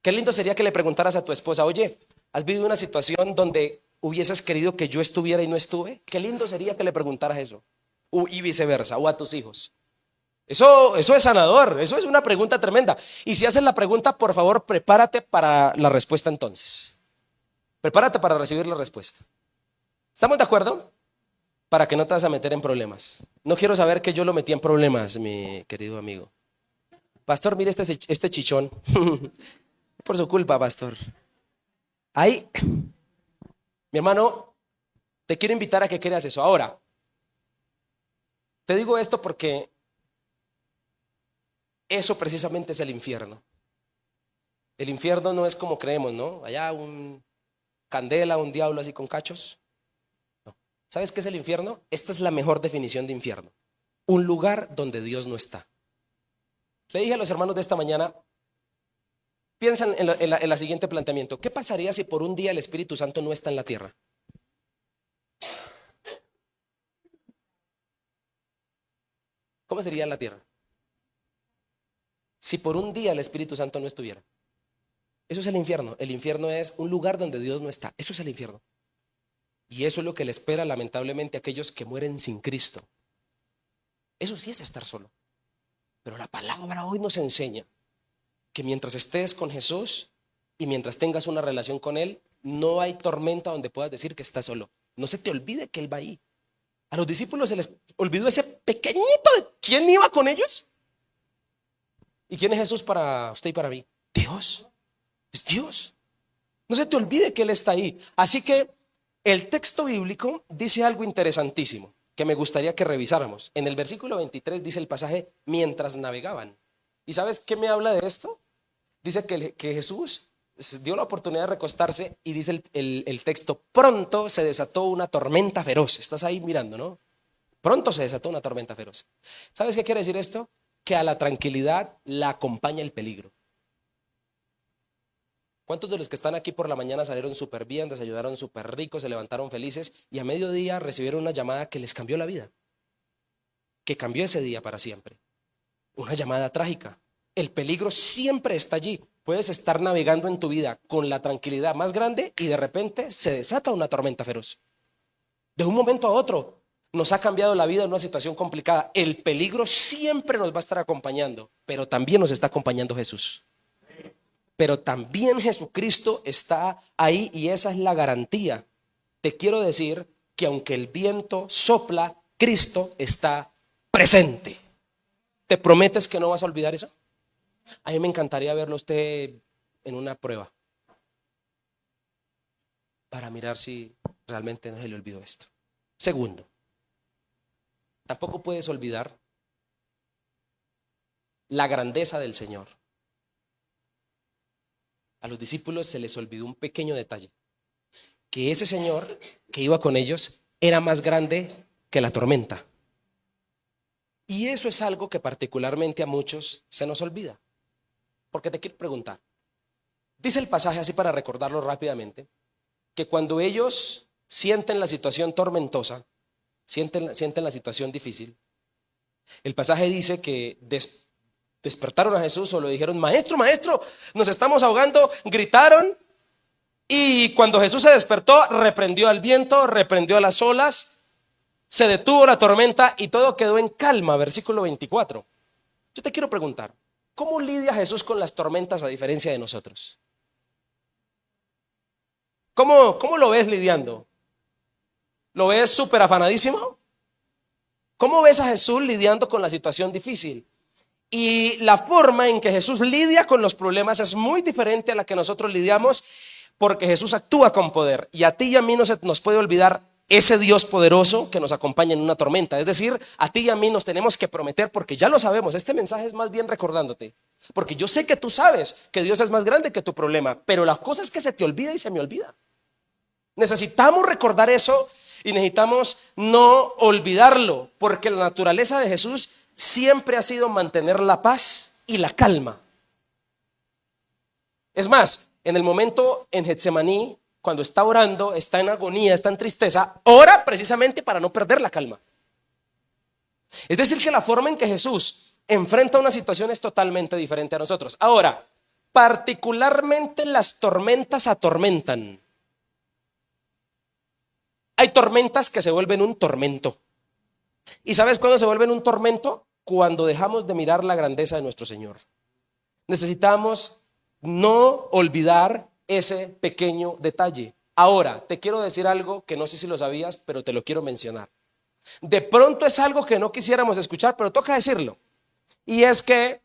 Qué lindo sería que le preguntaras a tu esposa: oye, ¿has vivido una situación donde hubieses querido que yo estuviera y no estuve? Qué lindo sería que le preguntaras eso. Y viceversa, o a tus hijos. Eso es sanador, eso es una pregunta tremenda. Y si haces la pregunta, por favor, prepárate para la respuesta entonces. Prepárate para recibir la respuesta. ¿Estamos de acuerdo? Para que no te vas a meter en problemas. No quiero saber que yo lo metí en problemas, mi querido amigo. Pastor, mire este chichón. Por su culpa, pastor. Ahí, mi hermano, te quiero invitar a que creas eso. Ahora, te digo esto porque eso precisamente es el infierno. El infierno no es como creemos, ¿no? Allá un candela, un diablo así con cachos. No. ¿Sabes qué es el infierno? Esta es la mejor definición de infierno. Un lugar donde Dios no está. Le dije a los hermanos de esta mañana, piensan en la siguiente planteamiento. ¿Qué pasaría si por un día el Espíritu Santo no está en la tierra? ¿Cómo sería la tierra? Si por un día el Espíritu Santo no estuviera. Eso es el infierno. El infierno es un lugar donde Dios no está. Eso es el infierno. Y eso es lo que le espera lamentablemente a aquellos que mueren sin Cristo. Eso sí es estar solo. Pero la palabra hoy nos enseña que mientras estés con Jesús y mientras tengas una relación con Él, no hay tormenta donde puedas decir que estás solo. No se te olvide que Él va ahí. A los discípulos se les olvidó ese pequeñito. ¿Quién iba con ellos? ¿Y quién es Jesús para usted y para mí? Dios. Es Dios. No se te olvide que Él está ahí. Así que el texto bíblico dice algo interesantísimo que me gustaría que revisáramos. En el versículo 23 dice el pasaje: mientras navegaban. ¿Y sabes qué me habla de esto? Dice que Jesús dio la oportunidad de recostarse y dice el texto: pronto se desató una tormenta feroz. Estás ahí mirando, ¿no? Pronto se desató una tormenta feroz. ¿Sabes qué quiere decir esto? Que a la tranquilidad la acompaña el peligro. ¿Cuántos de los que están aquí por la mañana salieron súper bien, desayunaron súper ricos, se levantaron felices y a mediodía recibieron una llamada que les cambió la vida? Que cambió ese día para siempre. Una llamada trágica. El peligro siempre está allí. Puedes estar navegando en tu vida con la tranquilidad más grande y de repente se desata una tormenta feroz. De un momento a otro nos ha cambiado la vida en una situación complicada. El peligro siempre nos va a estar acompañando, pero también nos está acompañando Jesús. Pero también Jesucristo está ahí y esa es la garantía. Te quiero decir que aunque el viento sopla, Cristo está presente. ¿Te prometes que no vas a olvidar eso? A mí me encantaría verlo a usted en una prueba para mirar si realmente no se le olvidó esto. Segundo, tampoco puedes olvidar la grandeza del Señor. A los discípulos se les olvidó un pequeño detalle: que ese Señor que iba con ellos era más grande que la tormenta. Y eso es algo que particularmente a muchos se nos olvida. Porque te quiero preguntar, dice el pasaje, así para recordarlo rápidamente, que cuando ellos sienten la situación tormentosa, sienten la situación difícil, el pasaje dice que despertaron a Jesús o le dijeron: maestro, maestro, nos estamos ahogando. Gritaron y cuando Jesús se despertó, reprendió al viento, reprendió a las olas, se detuvo la tormenta y todo quedó en calma. Versículo 24. Yo te quiero preguntar, ¿cómo lidia Jesús con las tormentas a diferencia de nosotros? ¿Cómo lo ves lidiando? ¿Lo ves súper afanadísimo? ¿Cómo ves a Jesús lidiando con la situación difícil? Y la forma en que Jesús lidia con los problemas es muy diferente a la que nosotros lidiamos, porque Jesús actúa con poder. Y a ti y a mí no se nos puede olvidar ese Dios poderoso que nos acompaña en una tormenta. Es decir, a ti y a mí nos tenemos que prometer, porque ya lo sabemos. Este mensaje es más bien recordándote, porque yo sé que tú sabes que Dios es más grande que tu problema, pero la cosa es que se te olvida y se me olvida. Necesitamos recordar eso y necesitamos no olvidarlo, porque la naturaleza de Jesús siempre ha sido mantener la paz y la calma. Es más, en el momento en Getsemaní, cuando está orando, está en agonía, está en tristeza, ora precisamente para no perder la calma. Es decir, que la forma en que Jesús enfrenta unas situaciones totalmente diferentes a nosotros. Ahora, particularmente las tormentas atormentan. Hay tormentas que se vuelven un tormento. ¿Y sabes cuándo se vuelven un tormento? Cuando dejamos de mirar la grandeza de nuestro Señor. Necesitamos no olvidar ese pequeño detalle. Ahora, te quiero decir algo que no sé si lo sabías, pero te lo quiero mencionar. De pronto es algo que no quisiéramos escuchar, pero toca decirlo. Y es que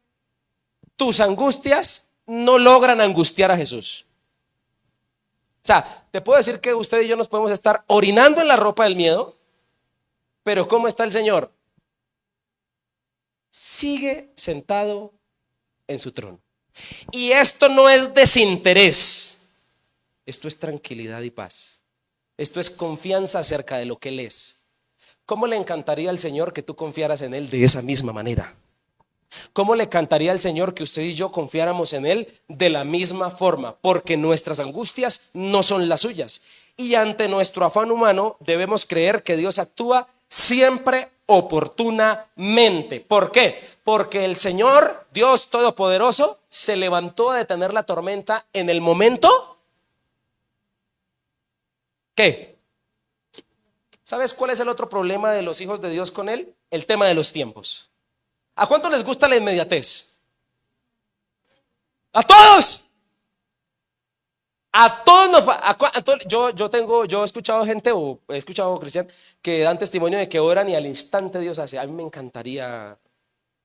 tus angustias no logran angustiar a Jesús. O sea, te puedo decir que usted y yo nos podemos estar orinando en la ropa del miedo, pero ¿cómo está el Señor? Sigue sentado en su trono. Y esto no es desinterés, esto es tranquilidad y paz. Esto es confianza acerca de lo que Él es. ¿Cómo le encantaría al Señor que tú confiaras en Él de esa misma manera? ¿Cómo le encantaría al Señor que usted y yo confiáramos en Él de la misma forma? Porque nuestras angustias no son las suyas. Y ante nuestro afán humano debemos creer que Dios actúa siempre oportunamente. ¿Por qué? Porque el Señor, Dios Todopoderoso, se levantó a detener la tormenta en el momento. ¿Qué? ¿Sabes cuál es el otro problema de los hijos de Dios con Él? El tema de los tiempos. ¿A cuánto les gusta la inmediatez? ¡A todos! A todos yo he escuchado gente, o he escuchado cristianos que dan testimonio de que oran y al instante Dios hace. A mí me encantaría,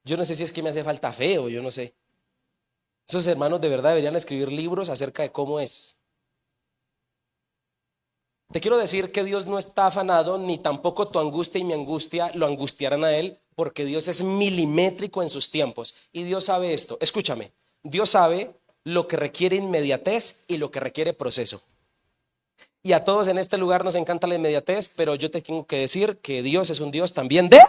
yo no sé si es que me hace falta fe o yo no sé. Esos hermanos de verdad deberían escribir libros acerca de cómo es. Te quiero decir que Dios no está afanado, ni tampoco tu angustia y mi angustia lo angustiarán a Él, porque Dios es milimétrico en sus tiempos. Y Dios sabe esto, escúchame, Dios sabe lo que requiere inmediatez y lo que requiere proceso. Y a todos en este lugar nos encanta la inmediatez, pero yo te tengo que decir que Dios es un Dios también de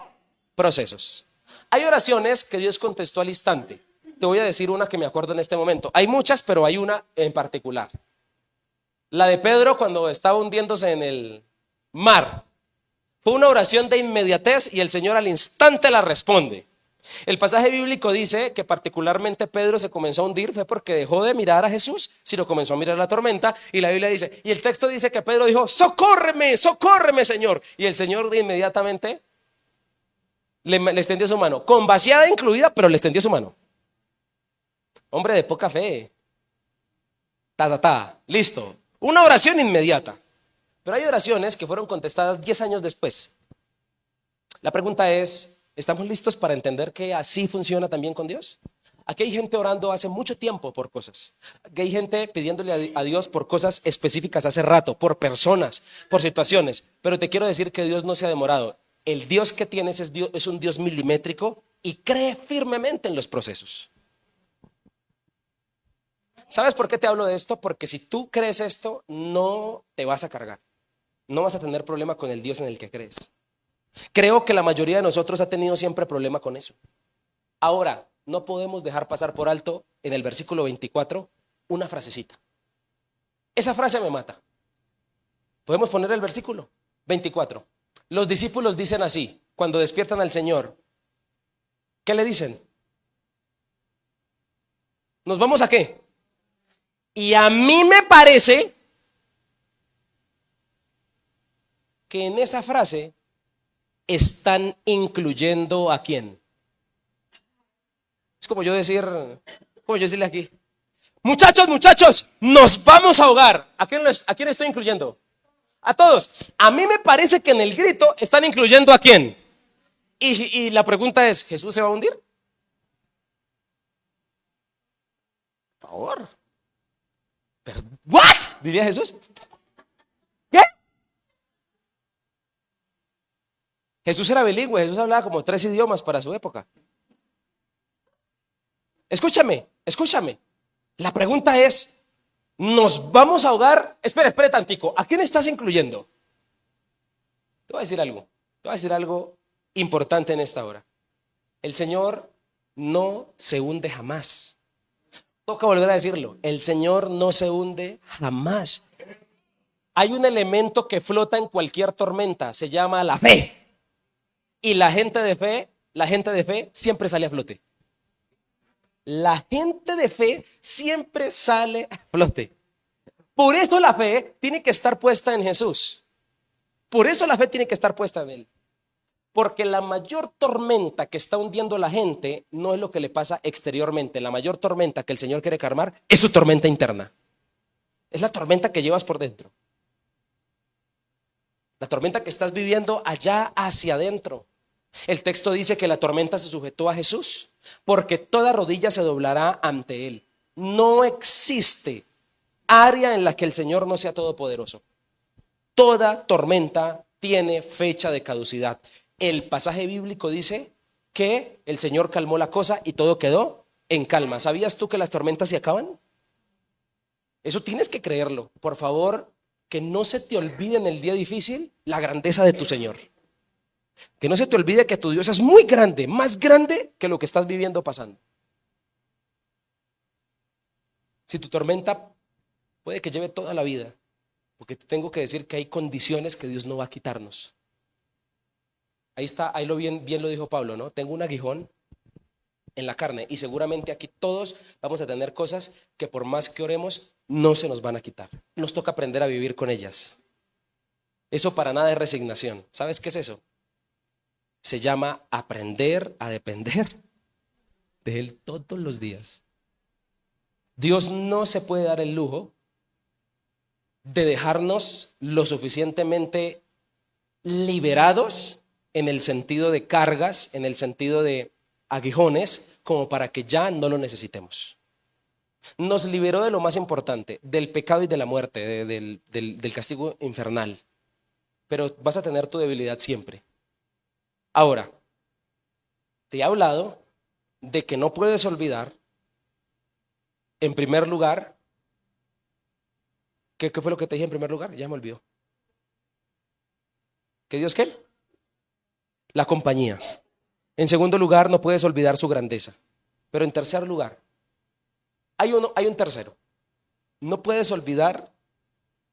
procesos. Hay oraciones que Dios contestó al instante. Te voy a decir una que me acuerdo en este momento. Hay muchas, pero hay una en particular. La de Pedro cuando estaba hundiéndose en el mar. Fue una oración de inmediatez y el Señor al instante la responde. El pasaje bíblico dice que particularmente Pedro se comenzó a hundir fue porque dejó de mirar a Jesús, sino comenzó a mirar la tormenta. Y la Biblia dice, y el texto dice que Pedro dijo, socórreme, socórreme, Señor. Y el Señor inmediatamente le extendió su mano, con vaciada incluida, pero le extendió su mano. Hombre de poca fe. Listo. Una oración inmediata. Pero hay oraciones que fueron contestadas 10 años después. La pregunta es, ¿estamos listos para entender que así funciona también con Dios? Aquí hay gente orando hace mucho tiempo por cosas. Aquí hay gente pidiéndole a Dios por cosas específicas hace rato, por personas, por situaciones. Pero te quiero decir que Dios no se ha demorado. El Dios que tienes es un Dios milimétrico y cree firmemente en los procesos. ¿Sabes por qué te hablo de esto? Porque si tú crees esto, no te vas a cargar. No vas a tener problema con el Dios en el que crees. Creo que la mayoría de nosotros ha tenido siempre problema con eso. Ahora, no podemos dejar pasar por alto en el versículo 24 una frasecita. Esa frase me mata. Podemos poner el versículo 24. Los discípulos dicen así, cuando despiertan al Señor. ¿Qué le dicen? ¿Nos vamos a qué? Y a mí me parece que en esa frase están incluyendo ¿a quién? Es como yo decirle aquí, muchachos, nos vamos a ahogar. ¿A quién estoy incluyendo? A todos. A mí me parece que en el grito están incluyendo ¿a quién? Y la pregunta es, ¿Jesús se va a hundir? Por favor. ¿What? Diría Jesús. ¿Qué? Jesús era bilingüe, Jesús hablaba como 3 idiomas para su época. Escúchame. La pregunta es, ¿nos vamos a ahogar? Espera tantico, ¿a quién estás incluyendo? Te voy a decir algo importante en esta hora. El Señor no se hunde jamás. Toca volver a decirlo, el Señor no se hunde jamás. Hay un elemento que flota en cualquier tormenta, se llama la fe. Y la gente de fe siempre sale a flote. La gente de fe siempre sale a flote. Por eso la fe tiene que estar puesta en Jesús. Por eso la fe tiene que estar puesta en Él. Porque la mayor tormenta que está hundiendo a la gente no es lo que le pasa exteriormente. La mayor tormenta que el Señor quiere calmar es su tormenta interna. Es la tormenta que llevas por dentro. La tormenta que estás viviendo allá hacia adentro. El texto dice que la tormenta se sujetó a Jesús, porque toda rodilla se doblará ante Él. No existe área en la que el Señor no sea todopoderoso. Toda tormenta tiene fecha de caducidad. El pasaje bíblico dice que el Señor calmó la cosa y todo quedó en calma. ¿Sabías tú que las tormentas se acaban? Eso tienes que creerlo. Por favor, que no se te olvide en el día difícil la grandeza de tu Señor. Que no se te olvide que tu Dios es muy grande, más grande que lo que estás viviendo pasando. Si tu tormenta puede que lleve toda la vida, porque te tengo que decir que hay condiciones que Dios no va a quitarnos. Ahí está, ahí bien lo dijo Pablo, ¿no? Tengo un aguijón en la carne y seguramente aquí todos vamos a tener cosas que por más que oremos no se nos van a quitar. Nos toca aprender a vivir con ellas. Eso para nada es resignación. ¿Sabes qué es eso? Se llama aprender a depender de Él todos los días. Dios no se puede dar el lujo de dejarnos lo suficientemente liberados en el sentido de cargas, en el sentido de aguijones, como para que ya no lo necesitemos. Nos liberó de lo más importante, del pecado y de la muerte, del castigo infernal. Pero vas a tener tu debilidad siempre. Ahora, te he hablado de que no puedes olvidar, en primer lugar, ¿qué fue lo que te dije en primer lugar? Ya me olvidó. ¿Que Dios qué? La compañía. En segundo lugar, no puedes olvidar su grandeza. Pero en tercer lugar, hay un tercero. No puedes olvidar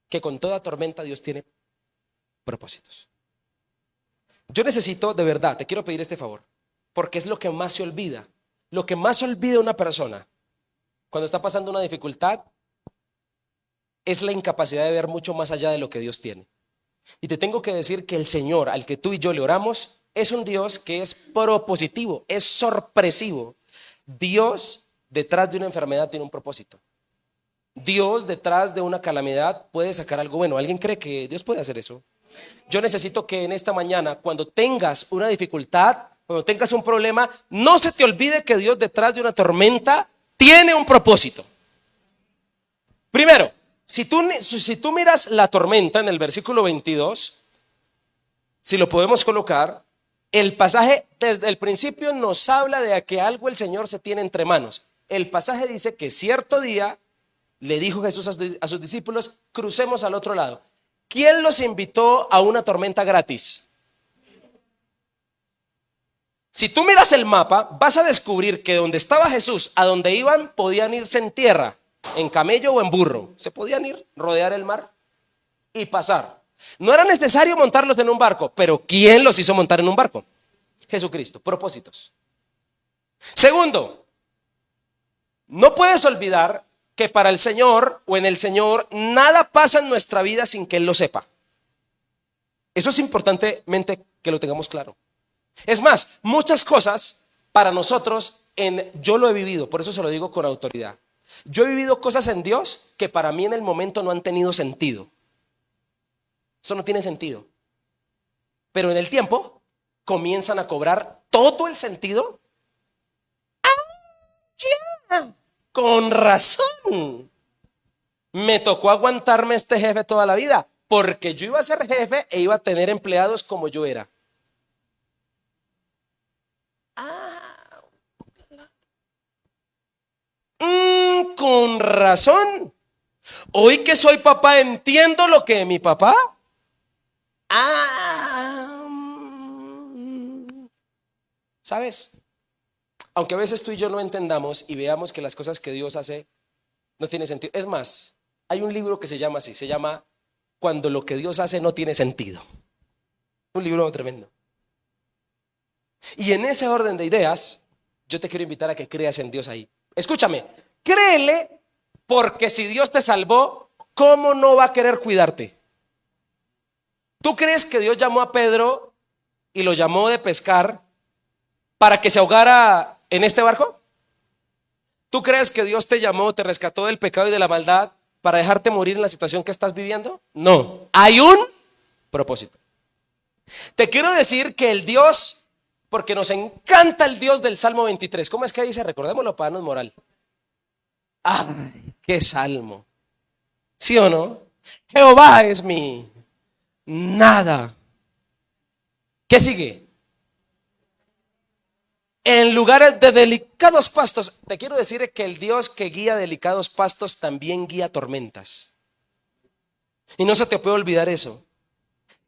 que con toda tormenta Dios tiene propósitos. Yo necesito, de verdad, te quiero pedir este favor, porque es lo que más se olvida. Lo que más olvida una persona cuando está pasando una dificultad es la incapacidad de ver mucho más allá de lo que Dios tiene. Y te tengo que decir que el Señor al que tú y yo le oramos es un Dios que es propositivo, es sorpresivo. Dios detrás de una enfermedad tiene un propósito. Dios detrás de una calamidad puede sacar algo bueno. ¿Alguien cree que Dios puede hacer eso? Yo necesito que en esta mañana, cuando tengas una dificultad, cuando tengas un problema, no se te olvide que Dios detrás de una tormenta tiene un propósito. Primero, si tú miras la tormenta en el versículo 22, si lo podemos colocar, el pasaje desde el principio nos habla de que algo el Señor se tiene entre manos. El pasaje dice que cierto día le dijo Jesús a sus discípulos, crucemos al otro lado. ¿Quién los invitó a una tormenta gratis? Si tú miras el mapa, vas a descubrir que donde estaba Jesús, a donde iban, podían irse en tierra, en camello o en burro. Se podían ir, rodear el mar y pasar. No era necesario montarlos en un barco, pero ¿quién los hizo montar en un barco? Jesucristo. Propósitos. Segundo, no puedes olvidar que para el Señor o en el Señor nada pasa en nuestra vida sin que Él lo sepa. Eso es importantemente que lo tengamos claro. Es más, muchas cosas para nosotros, yo lo he vivido, por eso se lo digo con autoridad. Yo he vivido cosas en Dios que para mí en el momento no han tenido sentido. Esto no tiene sentido. Pero en el tiempo comienzan a cobrar todo el sentido. ¡Ah, ya! Con razón. Me tocó aguantarme este jefe toda la vida, porque yo iba a ser jefe e iba a tener empleados como yo era. Con razón. Hoy que soy papá entiendo lo que mi papá. ¿Sabes? Aunque a veces tú y yo no entendamos y veamos que las cosas que Dios hace no tienen sentido. Es más, hay un libro que se llama así, se llama Cuando lo que Dios hace no tiene sentido. Un libro tremendo. Y en ese orden de ideas, yo te quiero invitar a que creas en Dios ahí. Escúchame, créele, porque si Dios te salvó, ¿cómo no va a querer cuidarte? ¿Tú crees que Dios llamó a Pedro y lo llamó de pescar para que se ahogara en este barco? ¿Tú crees que Dios te llamó, te rescató del pecado y de la maldad para dejarte morir en la situación que estás viviendo? No, hay un propósito. Te quiero decir que el Dios, porque nos encanta el Dios del Salmo 23. ¿Cómo es que dice? Recordémoslo para darnos moral. ¡Ay, qué salmo! ¿Sí o no? Jehová es mi nada. ¿Qué sigue? En lugares de delicados pastos. Te quiero decir que el Dios que guía delicados pastos también guía tormentas. Y no se te puede olvidar eso.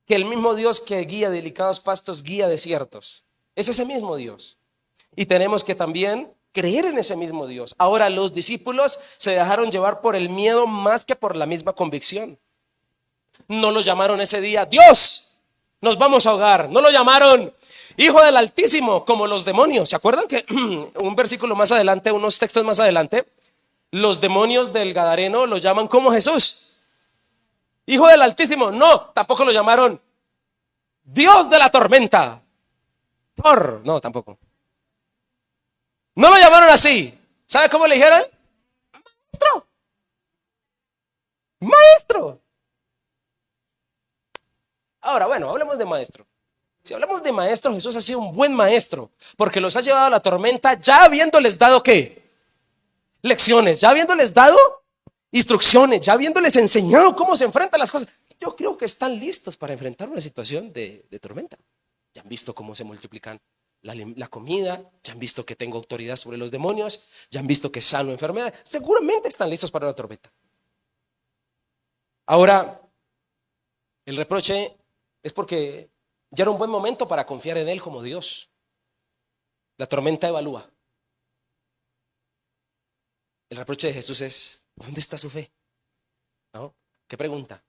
Que el mismo Dios que guía delicados pastos guía desiertos. Es ese mismo Dios. Y tenemos que también creer en ese mismo Dios. Ahora, los discípulos se dejaron llevar por el miedo más que por la misma convicción. No lo llamaron ese día Dios, nos vamos a ahogar. No lo llamaron Hijo del Altísimo, como los demonios. ¿Se acuerdan que un versículo más adelante, unos textos más adelante, los demonios del Gadareno lo llaman como Jesús? Hijo del Altísimo. No, tampoco lo llamaron Dios de la tormenta. Thor. No, tampoco. No lo llamaron así. ¿Sabe cómo le dijeron? Maestro. Maestro. Ahora, bueno, hablemos de maestro. Si hablamos de maestro, Jesús ha sido un buen maestro, porque los ha llevado a la tormenta ya habiéndoles dado ¿qué? Lecciones, ya habiéndoles dado instrucciones, ya habiéndoles enseñado cómo se enfrentan las cosas. Yo creo que están listos para enfrentar una situación de tormenta. Ya han visto cómo se multiplican la comida, ya han visto que tengo autoridad sobre los demonios, ya han visto que sano enfermedades. Seguramente están listos para una tormenta. Ahora, el reproche es porque ya era un buen momento para confiar en Él como Dios. La tormenta evalúa. El reproche de Jesús es: ¿dónde está su fe? ¿No? ¿Qué pregunta?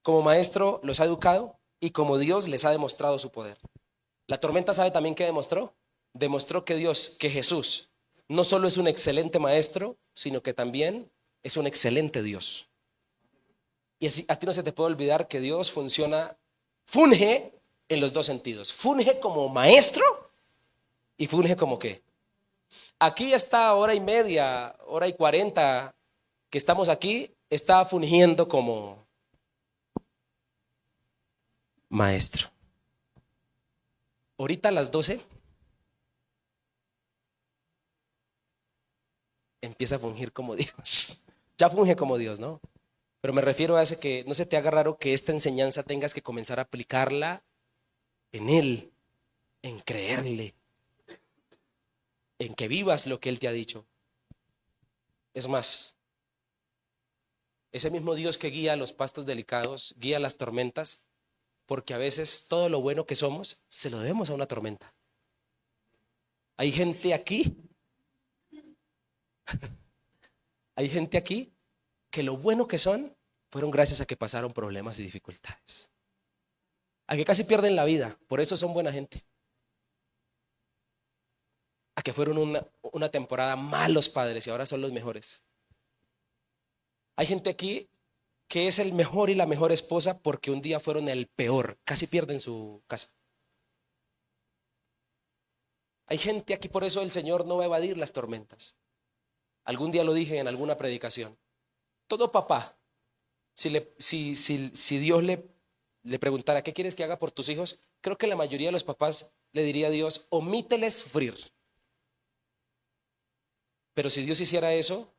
Como maestro los ha educado y como Dios les ha demostrado su poder. La tormenta, ¿sabe también qué demostró? Demostró que Dios, que Jesús, no solo es un excelente maestro, sino que también es un excelente Dios. Y así, a ti no se te puede olvidar que Dios funge en los dos sentidos. Funge como maestro y funge como ¿qué? Aquí esta hora y media, hora y 40 que estamos aquí, está fungiendo como maestro. Ahorita a las 12 empieza a fungir como Dios. Ya funge como Dios, ¿no? Pero me refiero a ese que no se te haga raro que esta enseñanza tengas que comenzar a aplicarla en Él, en creerle, en que vivas lo que Él te ha dicho. Es más, ese mismo Dios que guía los pastos delicados, guía las tormentas, porque a veces todo lo bueno que somos se lo debemos a una tormenta. Hay gente aquí, hay gente aquí que lo bueno que son fueron gracias a que pasaron problemas y dificultades. A que casi pierden la vida, por eso son buena gente. A que fueron una temporada malos padres y ahora son los mejores. Hay gente aquí que es el mejor y la mejor esposa porque un día fueron el peor, casi pierden su casa. Hay gente aquí, por eso el Señor no va a evadir las tormentas. Algún día lo dije en alguna predicación. Todo papá, si Dios le preguntara ¿qué quieres que haga por tus hijos? Creo que la mayoría de los papás le diría a Dios: omíteles sufrir. Pero si Dios hiciera eso,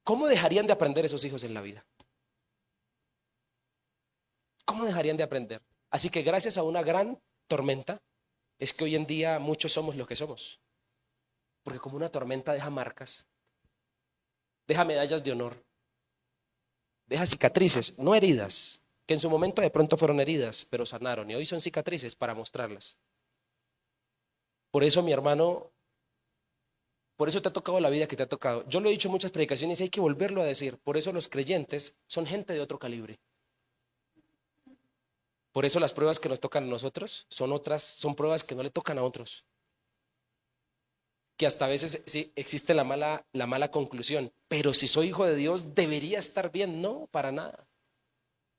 ¿cómo dejarían de aprender esos hijos en la vida? ¿Cómo dejarían de aprender? Así que gracias a una gran tormenta es que hoy en día muchos somos lo que somos. Porque como una tormenta deja marcas, deja medallas de honor, deja cicatrices, no heridas, que en su momento de pronto fueron heridas, pero sanaron y hoy son cicatrices para mostrarlas. Por eso, mi hermano, por eso te ha tocado la vida que te ha tocado. Yo lo he dicho en muchas predicaciones y hay que volverlo a decir. Por eso los creyentes son gente de otro calibre. Por eso las pruebas que nos tocan a nosotros son pruebas que no le tocan a otros. que hasta a veces sí existe la mala conclusión. Pero si soy hijo de Dios, debería estar bien. No, para nada.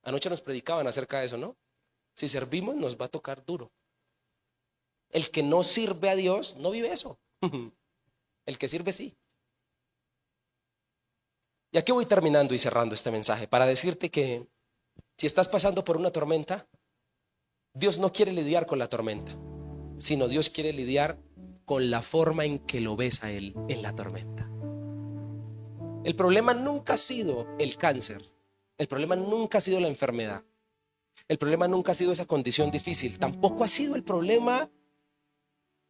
Anoche nos predicaban acerca de eso, ¿no? Si servimos, nos va a tocar duro. El que no sirve a Dios no vive eso. El que sirve sí. Y aquí voy terminando y cerrando este mensaje para decirte que si estás pasando por una tormenta, Dios no quiere lidiar con la tormenta, sino Dios quiere lidiar con la forma en que lo ves a Él en la tormenta. El problema nunca ha sido el cáncer, el problema nunca ha sido la enfermedad, el problema nunca ha sido esa condición difícil, tampoco ha sido el problema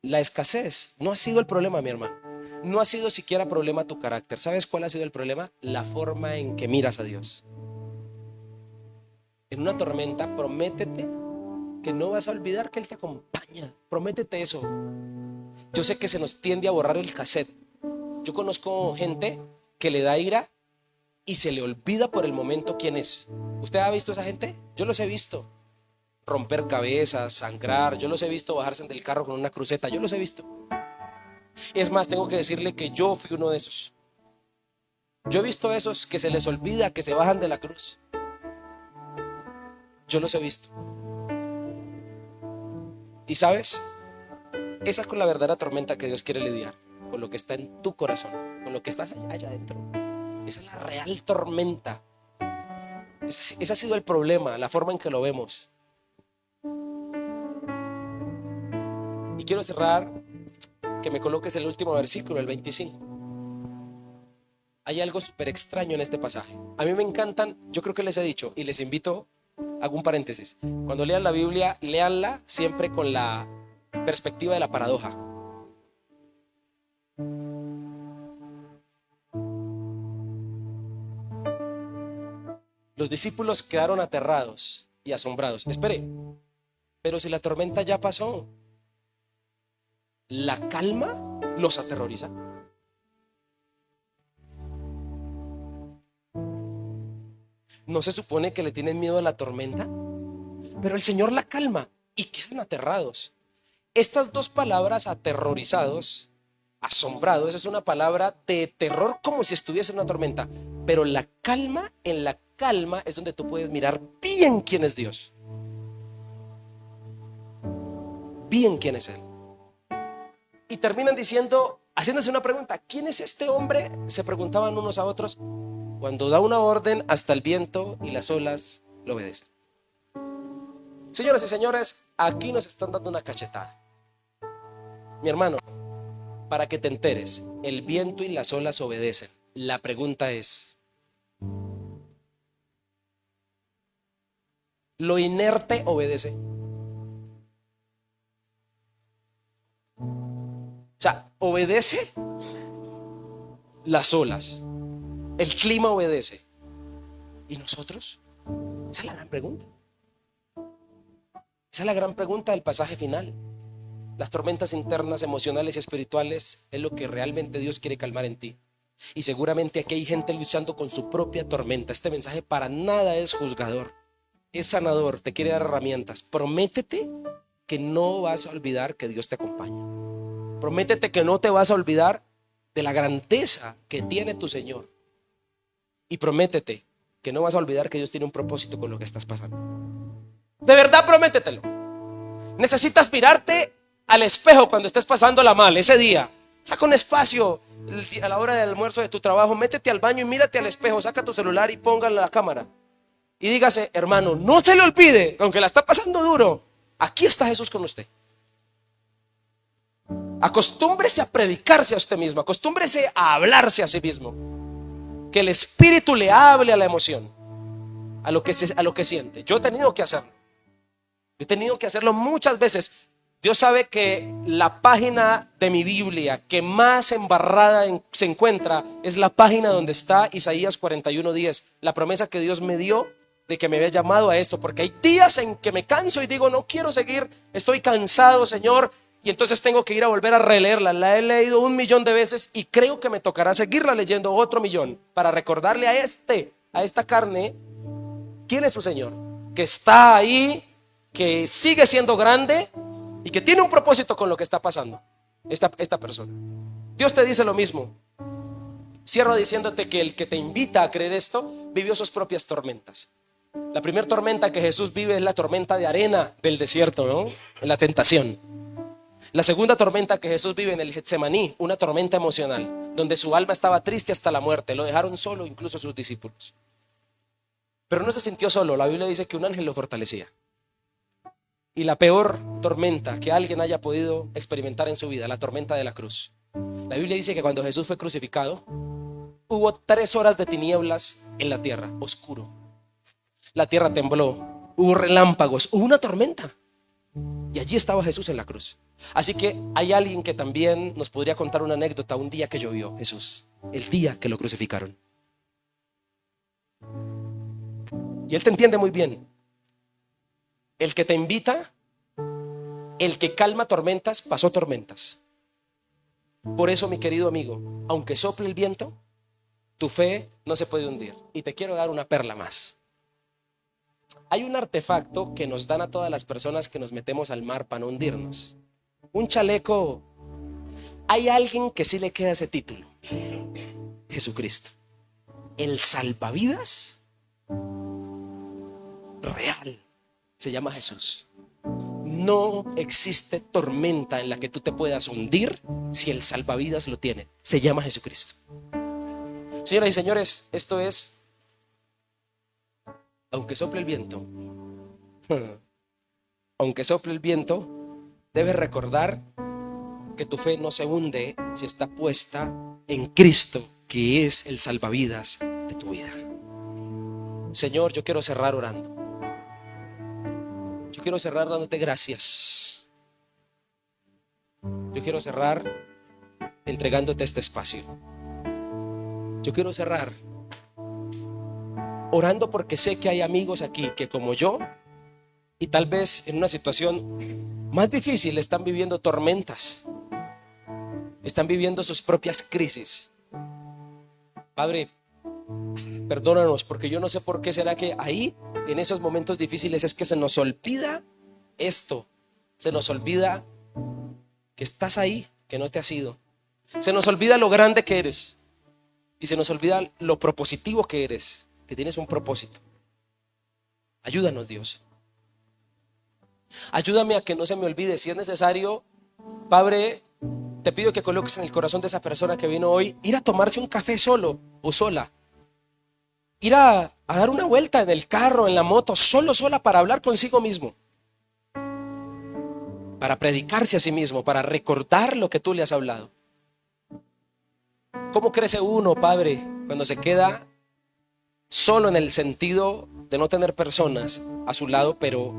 la escasez, no ha sido el problema, mi hermano. No ha sido siquiera problema tu carácter. ¿Sabes cuál ha sido el problema? La forma en que miras a Dios. En una tormenta, prométete que no vas a olvidar que Él te acompaña. Prométete eso. Yo sé que se nos tiende a borrar el cassette. Yo conozco gente que le da ira y se le olvida por el momento quién es. ¿Usted ha visto a esa gente? Yo los he visto romper cabezas, sangrar. Yo los he visto bajarse del carro con una cruceta. Yo los he visto. Es más, tengo que decirle que yo fui uno de esos. Yo he visto esos que se les olvida que se bajan de la cruz. Yo los he visto. Y sabes, esa es con la verdadera tormenta que Dios quiere lidiar, con lo que está en tu corazón, con lo que está allá adentro. Esa es la real tormenta. Ese ha sido el problema, la forma en que lo vemos. Y quiero cerrar, que me coloques el último versículo, el 25. Hay algo súper extraño en este pasaje. A mí me encantan, yo creo que les he dicho y les invito, hago un paréntesis. Cuando lean la Biblia, léanla siempre con la perspectiva de la paradoja. Los discípulos quedaron aterrados y asombrados. Espere, pero si la tormenta ya pasó, ¿la calma los aterroriza? ¿No se supone que le tienen miedo a la tormenta? Pero el Señor la calma y quedan aterrados. Estas dos palabras, aterrorizados, asombrados, es una palabra de terror como si estuviese en una tormenta. Pero la calma, en la calma es donde tú puedes mirar bien quién es Dios. Bien quién es Él. Y terminan diciendo, haciéndose una pregunta: ¿quién es este hombre? Se preguntaban unos a otros. Cuando da una orden, hasta el viento y las olas lo obedecen. Señoras y señores, aquí nos están dando una cachetada. Mi hermano, para que te enteres, el viento y las olas obedecen. La pregunta es: ¿lo inerte obedece? O sea, ¿obedece las olas? ¿El clima obedece? ¿Y nosotros? Esa es la gran pregunta. Esa es la gran pregunta del pasaje final. Las tormentas internas, emocionales y espirituales es lo que realmente Dios quiere calmar en ti. Y seguramente aquí hay gente luchando con su propia tormenta. Este mensaje para nada es juzgador, es sanador, te quiere dar herramientas. Prométete que no vas a olvidar que Dios te acompaña. Prométete que no te vas a olvidar de la grandeza que tiene tu Señor. Y prométete que no vas a olvidar que Dios tiene un propósito con lo que estás pasando. De verdad, prométetelo. Necesitas mirarte al espejo cuando estés pasándola mal ese día. Saca un espacio a la hora del almuerzo de tu trabajo, métete al baño y mírate al espejo, saca tu celular y póngale la cámara. Y dígase: hermano, no se le olvide, aunque la está pasando duro, aquí está Jesús con usted. Acostúmbrese a predicarse a usted mismo, acostúmbrese a hablarse a sí mismo. Que el Espíritu le hable a la emoción, a lo que siente. Yo he tenido que hacerlo. He tenido que hacerlo muchas veces. Dios sabe que la página de mi Biblia que más embarrada se encuentra es la página donde está Isaías 41:10. La promesa que Dios me dio de que me había llamado a esto. Porque hay días en que me canso y digo: no quiero seguir, estoy cansado, Señor. Y entonces tengo que ir a volver a releerla. La he leído 1.000.000 de veces y creo que me tocará seguirla leyendo otro 1.000.000 para recordarle a esta carne quién es su Señor, que está ahí, que sigue siendo grande y que tiene un propósito con lo que está pasando esta persona. Dios te dice lo mismo. Cierro diciéndote que el que te invita a creer esto vivió sus propias tormentas. La primera tormenta que Jesús vive es la tormenta de arena del desierto, ¿no? En la tentación. La segunda tormenta que Jesús vive en el Getsemaní, una tormenta emocional, donde su alma estaba triste hasta la muerte. Lo dejaron solo, incluso sus discípulos. Pero no se sintió solo. La Biblia dice que un ángel lo fortalecía. Y la peor tormenta que alguien haya podido experimentar en su vida, la tormenta de la cruz. La Biblia dice que cuando Jesús fue crucificado, hubo 3 horas de tinieblas en la tierra, oscuro. La tierra tembló, hubo relámpagos, hubo una tormenta. Y allí estaba Jesús en la cruz. Así que hay alguien que también nos podría contar una anécdota, un día que llovió Jesús, el día que lo crucificaron. Y Él te entiende muy bien. El que te invita, el que calma tormentas, pasó tormentas. Por eso, mi querido amigo, aunque sople el viento, tu fe no se puede hundir. Y te quiero dar una perla más. Hay un artefacto que nos dan a todas las personas que nos metemos al mar para no hundirnos. Un chaleco. Hay alguien que sí le queda ese título: Jesucristo, el salvavidas real. Se llama Jesús. No existe tormenta en la que tú te puedas hundir si el salvavidas lo tiene. Se llama Jesucristo. Señoras y señores, esto es, aunque sople el viento, aunque sople el viento, debes recordar que tu fe no se hunde si está puesta en Cristo, que es el salvavidas de tu vida. Señor, yo quiero cerrar orando. Yo quiero cerrar dándote gracias. Yo quiero cerrar entregándote este espacio. Yo quiero cerrar orando porque sé que hay amigos aquí que, como yo, y tal vez en una situación más difícil, están viviendo tormentas, están viviendo sus propias crisis. Padre, perdónanos, porque yo no sé por qué será que ahí, en esos momentos difíciles, es que se nos olvida esto. Se nos olvida que estás ahí, que no te has ido. Se nos olvida lo grande que eres. Y se nos olvida lo propositivo que eres, que tienes un propósito. Ayúdanos, Dios. Ayúdame a que no se me olvide. Si es necesario, Padre, te pido que coloques en el corazón de esa persona que vino hoy ir a tomarse un café solo o sola. Ir a dar una vuelta en el carro, en la moto, sola, para hablar consigo mismo. Para predicarse a sí mismo, para recordar lo que tú le has hablado. ¿Cómo crece uno, Padre, cuando se queda solo en el sentido de no tener personas a su lado, pero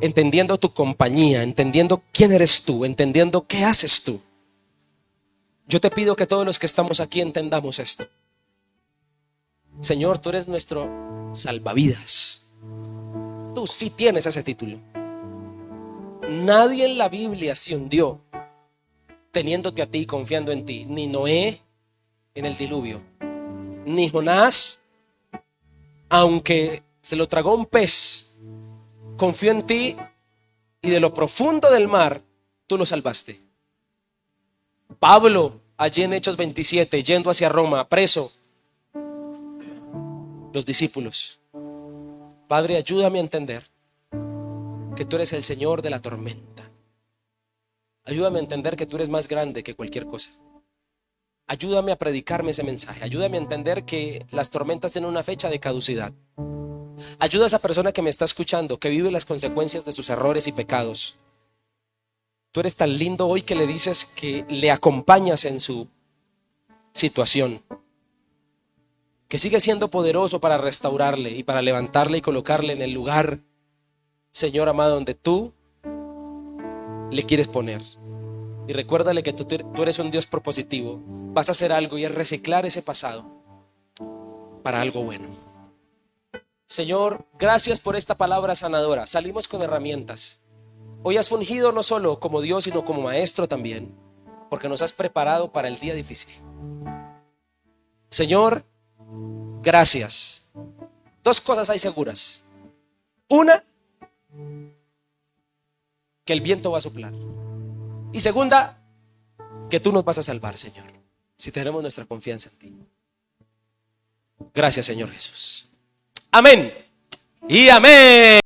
entendiendo tu compañía, entendiendo quién eres tú, entendiendo qué haces tú? Yo te pido que todos los que estamos aquí entendamos esto. Señor, tú eres nuestro salvavidas. Tú sí tienes ese título. Nadie en la Biblia se hundió teniéndote a ti y confiando en ti. Ni Noé en el diluvio, ni Jonás, aunque se lo tragó un pez, confió en ti y de lo profundo del mar tú lo salvaste. Pablo, allí en Hechos 27, yendo hacia Roma, preso, los discípulos. Padre, ayúdame a entender que tú eres el Señor de la tormenta. Ayúdame a entender que tú eres más grande que cualquier cosa. Ayúdame a predicarme ese mensaje. Ayúdame a entender que las tormentas tienen una fecha de caducidad. Ayuda a esa persona que me está escuchando, que vive las consecuencias de sus errores y pecados. Tú eres tan lindo hoy que le dices que le acompañas en su situación, que sigue siendo poderoso para restaurarle y para levantarle y colocarle en el lugar, Señor amado, donde tú le quieres poner. Y recuérdale que tú eres un Dios propositivo. Vas a hacer algo y es reciclar ese pasado para algo bueno. Señor, gracias por esta palabra sanadora. Salimos con herramientas. Hoy has fungido no solo como Dios, sino como maestro también, porque nos has preparado para el día difícil. Señor, gracias. 2 cosas hay seguras. Una, que el viento va a soplar. Y segunda, que tú nos vas a salvar, Señor, si tenemos nuestra confianza en ti. Gracias, Señor Jesús. Amén y amén.